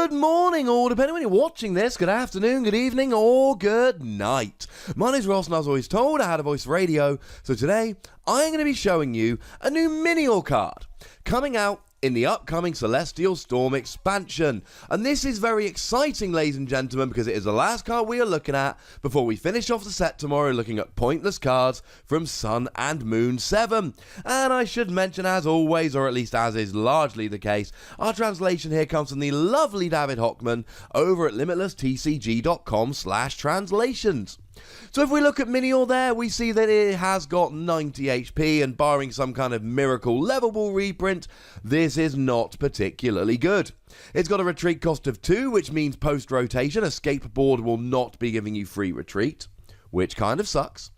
Good morning, or depending when you're watching this, good afternoon, good evening, or good night. My name's Ross, and I was always told I had a voice for radio, so today I'm going to be showing you a new Minior card coming out in the upcoming Celestial Storm expansion. And this is very exciting, ladies and gentlemen, because it is the last card we are looking at before we finish off the set tomorrow looking at pointless cards from Sun and Moon 7. And I should mention, as always, or at least as is largely the case, our translation here comes from the lovely David Hochmann over at limitlesstcg.com/translations. So if we look at Minior there, we see that it has got 90 HP, and barring some kind of miracle levelable reprint, this is not particularly good. It's got a retreat cost of 2, which means post-rotation, escape board will not be giving you free retreat, which kind of sucks.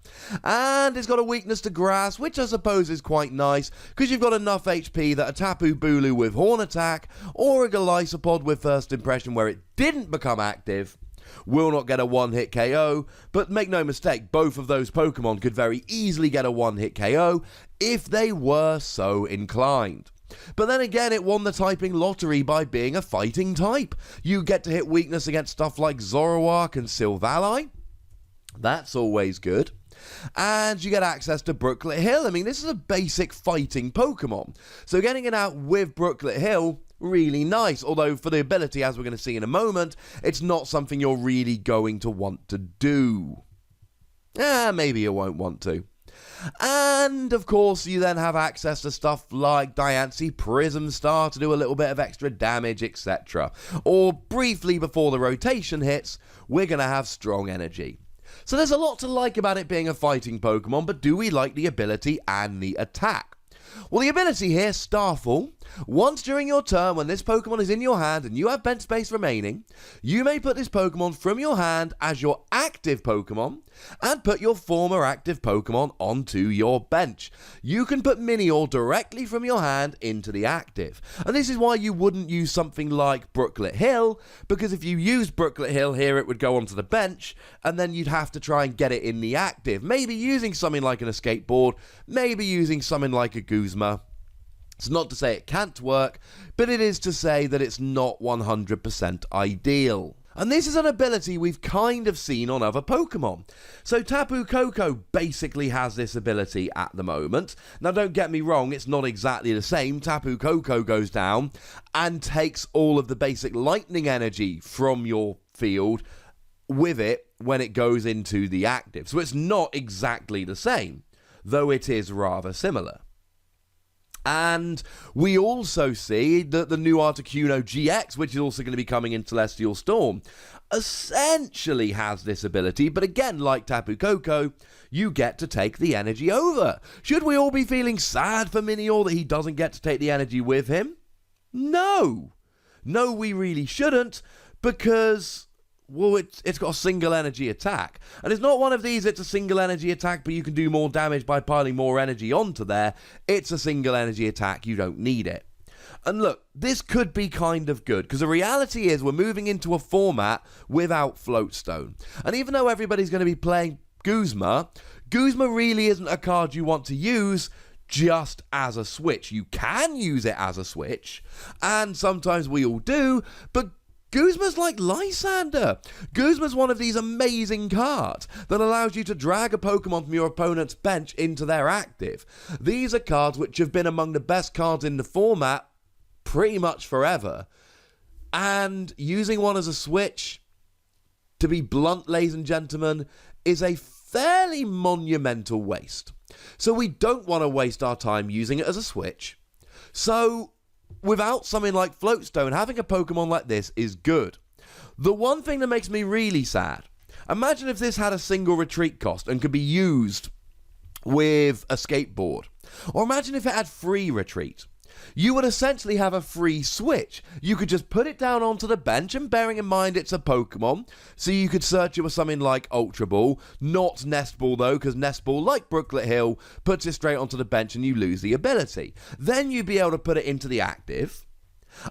And it's got a weakness to grass, which I suppose is quite nice, because you've got enough HP that a Tapu Bulu with Horn Attack, or a Golisopod with First Impression where it didn't become active, will not get a one-hit KO, but make no mistake, both of those Pokemon could very easily get a one-hit KO if they were so inclined. But then again, it won the typing lottery by being a fighting type. You get to hit weakness against stuff like Zoroark and Silvally. That's always good. And you get access to Brooklet Hill. I mean, this is a basic fighting Pokemon. So getting it out with Brooklet Hill, really nice. Although for the ability, as we're going to see in a moment, it's not something you're really going to want to do. Maybe you won't want to. And of course, you then have access to stuff like Diancie Prism Star to do a little bit of extra damage, etc. Or briefly before the rotation hits, we're going to have Strong Energy. So there's a lot to like about it being a fighting Pokemon, but do we like the ability and the attack? Well, the ability here, Starfall. Once during your turn, when this Pokemon is in your hand and you have bench space remaining, you may put this Pokemon from your hand as your active Pokemon and put your former active Pokemon onto your bench. You can put Minior directly from your hand into the active. And this is why you wouldn't use something like Brooklet Hill, because if you used Brooklet Hill here, it would go onto the bench, and then you'd have to try and get it in the active. Maybe using something like an escape board, maybe using something like a Guzma. It's not to say it can't work, but it is to say that it's not 100% ideal. And this is an ability we've kind of seen on other Pokemon. So Tapu Koko basically has this ability at the moment. Now don't get me wrong, it's not exactly the same. Tapu Koko goes down and takes all of the basic lightning energy from your field with it when it goes into the active. So it's not exactly the same, though it is rather similar. And we also see that the new Articuno GX, which is also going to be coming in Celestial Storm, essentially has this ability, but again, like Tapu Koko, you get to take the energy over. Should we all be feeling sad for Minior that he doesn't get to take the energy with him? No. No, we really shouldn't, because well, it's got a single energy attack. And it's not one of these, it's a single energy attack, but you can do more damage by piling more energy onto there. It's a single energy attack, you don't need it. And look, this could be kind of good, because the reality is we're moving into a format without Floatstone. And even though everybody's going to be playing Guzma, Guzma really isn't a card you want to use just as a switch. You can use it as a switch, and sometimes we all do, but Guzma's like Lysander. Guzma's one of these amazing cards that allows you to drag a Pokemon from your opponent's bench into their active. These are cards which have been among the best cards in the format pretty much forever. And using one as a switch, to be blunt, ladies and gentlemen, is a fairly monumental waste. So we don't want to waste our time using it as a switch. So without something like Floatstone, having a Pokemon like this is good. The one thing that makes me really sad, imagine if this had a single retreat cost and could be used with a skateboard. Or imagine if it had free retreat. You would essentially have a free switch. You could just put it down onto the bench, and bearing in mind it's a Pokemon, so you could search it with something like Ultra Ball, not Nest Ball though, because Nest Ball, like Brooklet Hill, puts it straight onto the bench and you lose the ability. Then you'd be able to put it into the active,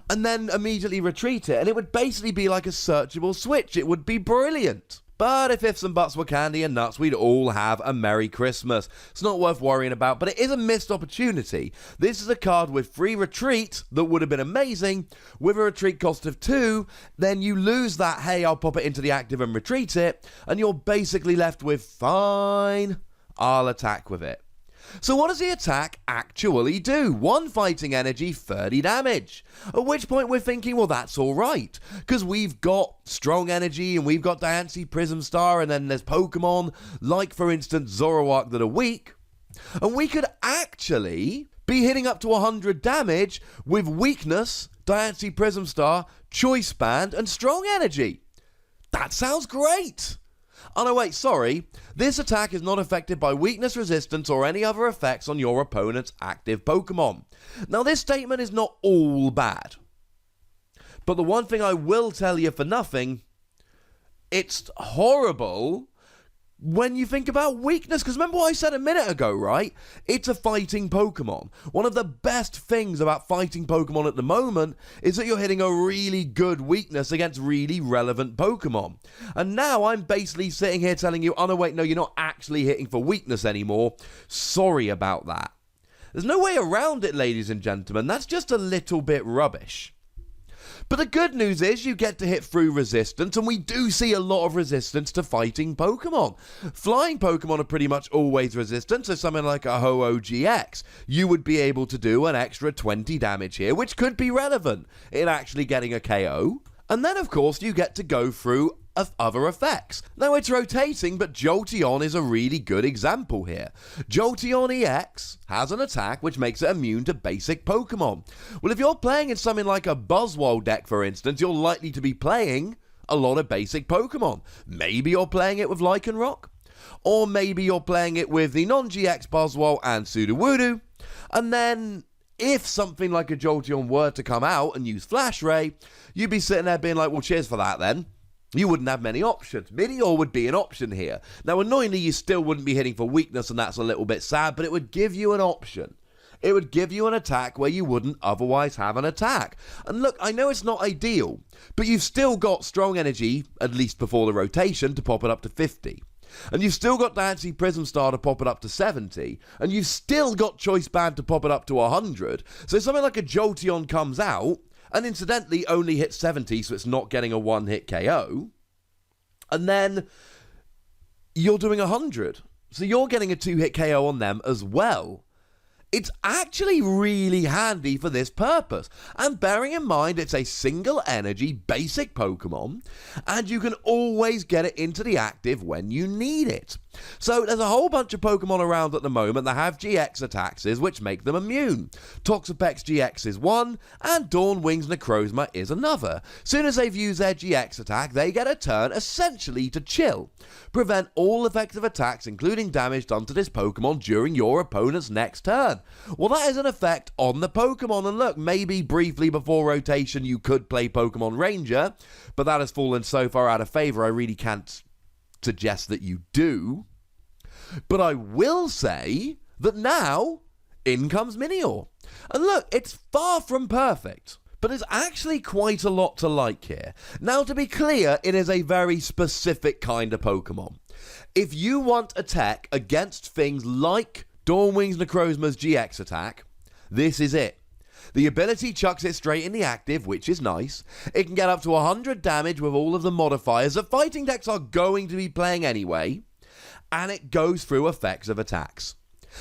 and then immediately retreat it, and it would basically be like a searchable switch. It would be brilliant. But if ifs and buts were candy and nuts, we'd all have a Merry Christmas. It's not worth worrying about, but it is a missed opportunity. This is a card with free retreat that would have been amazing. With a retreat cost of 2, then you lose that, hey, I'll pop it into the active and retreat it, and you're basically left with, fine, I'll attack with it. So what does the attack actually do? 1 fighting energy, 30 damage. At which point we're thinking, well, that's alright, because we've got strong energy and we've got Diancie Prism Star, and then there's Pokemon like, for instance, Zoroark that are weak. And we could actually be hitting up to 100 damage with weakness, Diancie Prism Star, Choice Band, and strong energy. That sounds great! Oh no, wait, sorry. This attack is not affected by weakness, resistance, or any other effects on your opponent's active Pokemon. Now, this statement is not all bad. But the one thing I will tell you for nothing, it's horrible when you think about weakness, because remember what I said a minute ago, right? It's a fighting Pokemon. One of the best things about fighting Pokemon at the moment is that you're hitting a really good weakness against really relevant Pokemon. And now I'm basically sitting here telling you, oh no, wait, no, you're not actually hitting for weakness anymore. Sorry about that. There's no way around it, ladies and gentlemen. That's just a little bit rubbish. But the good news is you get to hit through resistance, and we do see a lot of resistance to fighting Pokemon. Flying Pokemon are pretty much always resistant, so something like a Ho-Oh GX, you would be able to do an extra 20 damage here, which could be relevant in actually getting a KO. And then, of course, you get to go through other effects. Now, it's rotating, but Jolteon is a really good example here. Jolteon EX has an attack which makes it immune to basic Pokemon. Well, if you're playing in something like a Buzzwole deck, for instance, you're likely to be playing a lot of basic Pokemon. Maybe you're playing it with Lycanroc, or maybe you're playing it with the non-GX Buzzwole and Sudowoodo, and then if something like a Jolteon were to come out and use Flash Ray, you'd be sitting there being like, well, cheers for that then. You wouldn't have many options. Minior would be an option here. Now, annoyingly, you still wouldn't be hitting for weakness, and that's a little bit sad, but it would give you an option. It would give you an attack where you wouldn't otherwise have an attack. And look, I know it's not ideal, but you've still got strong energy, at least before the rotation, to pop it up to 50. And you've still got Diancie Prism Star to pop it up to 70, and you've still got Choice Band to pop it up to 100. So something like a Jolteon comes out, and incidentally only hits 70, so it's not getting a one-hit KO. And then you're doing 100. So you're getting a 2-hit KO on them as well. It's actually really handy for this purpose. And bearing in mind it's a single energy basic Pokemon, and you can always get it into the active when you need it. So there's a whole bunch of Pokemon around at the moment that have GX attacks which make them immune. Toxapex GX is one, and Dawnwing's Necrozma is another. Soon as they've used their GX attack, they get a turn essentially to chill. Prevent all effective attacks, including damage done to this Pokemon during your opponent's next turn. Well, that is an effect on the Pokemon, and look, maybe briefly before rotation you could play Pokemon Ranger, but that has fallen so far out of favour I really can't suggest that you do. But I will say that now, in comes Minior. And look, it's far from perfect, but there's actually quite a lot to like here. Now, to be clear, it is a very specific kind of Pokemon. If you want a tech against things like Dawnwing's Necrozma's GX attack, this is it. The ability chucks it straight in the active, which is nice. It can get up to 100 damage with all of the modifiers that fighting decks are going to be playing anyway, and it goes through effects of attacks.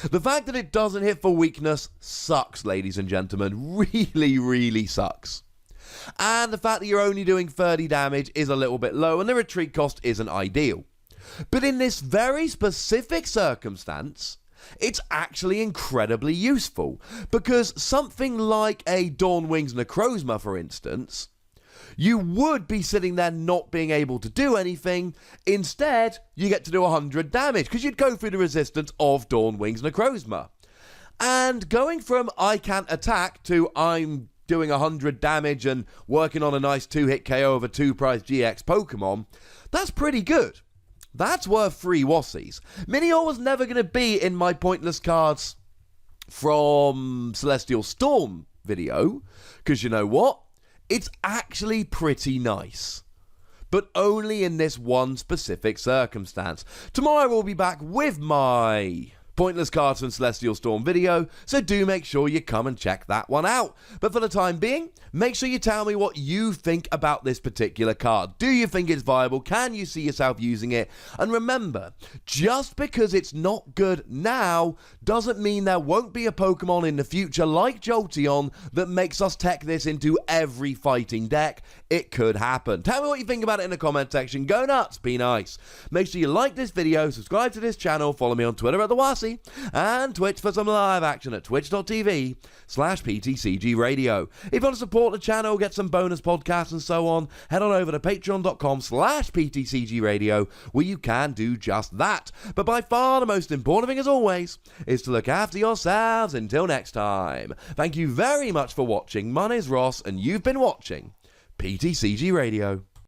The fact that it doesn't hit for weakness sucks, ladies and gentlemen. Really, really sucks. And the fact that you're only doing 30 damage is a little bit low, and the retreat cost isn't ideal. But in this very specific circumstance, it's actually incredibly useful, because something like a Dawnwing's Necrozma, for instance, you would be sitting there not being able to do anything. Instead, you get to do 100 damage, because you'd go through the resistance of Dawnwing's Necrozma. And going from I can't attack to I'm doing 100 damage and working on a nice 2-hit KO of a 2-price GX Pokemon, that's pretty good. That's worth 3 Wassies. Minior was never going to be in my pointless cards from Celestial Storm video, because you know what? It's actually pretty nice. but only in this one specific circumstance. Tomorrow we'll be back with my Pointless Cards from Celestial Storm video, so do make sure you come and check that one out. But for the time being, make sure you tell me what you think about this particular card. Do you think it's viable? Can you see yourself using it? And remember, just because it's not good now doesn't mean there won't be a Pokemon in the future like Jolteon that makes us tech this into every fighting deck. It could happen. Tell me what you think about it in the comment section. Go nuts, be nice. Make sure you like this video, subscribe to this channel, follow me on Twitter at TheWasi, and Twitch for some live action at twitch.tv/PTCGRadio. If you want to support the channel, get some bonus podcasts and so on, head on over to patreon.com/PTCGRadio, where you can do just that. But by far the most important thing, as always, is to look after yourselves. Until next time, thank you very much for watching. My name's Ross, and you've been watching PTCG Radio.